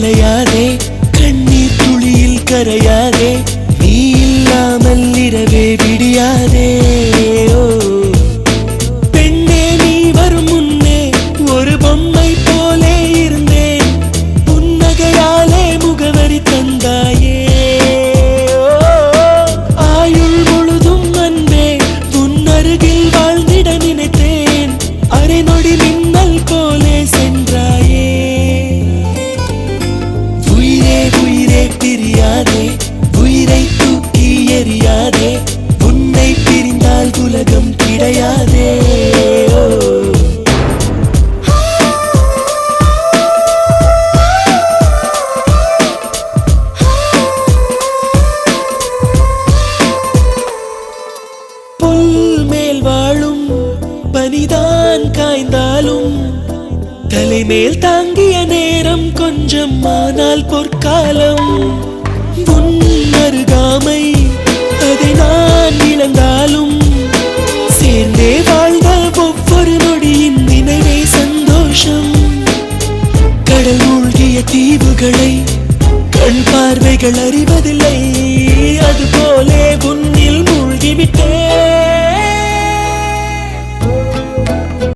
அலையாதே கண்ணீர் துளியில் கரையாதே நீ இல்லாமல் இரவே விடியாதே பெண்ணே நீ வரும் முன்னே ஒரு பொம்மை போலே இருந்தேன் புன்னகையாலே முகவரி தந்தாயே ஆயுள் முழுதும் அன்பே உன் அருகில் வாழ்ந்திட நினைத்தேன் அரை நொடி மின்னல் போலே சென்றாயே உயிரே உயிரே பிரியாதே உயிரை தூக்கி எறியாதே உன்னை பிரிந்தால் உலகம் கிடையாதே புல் மேல் வாழும் பனிதான் காய்ந்தாலும் தலைமேல் தாங்கிய நேரம் கொஞ்சம் ஆனால் பொற்காலம் உன் அருகாமை அதை நான் இழந்தாலும் சேர்ந்தே வாழ்ந்த ஒவ்வொரு நொடியின் நினைவே சந்தோஷம் கடல் மூழ்கிய தீவுகளை கண் பார்வைகள் அறிவதில்லை அதுபோலே உன்னில் மூழ்கிவிட்டேன்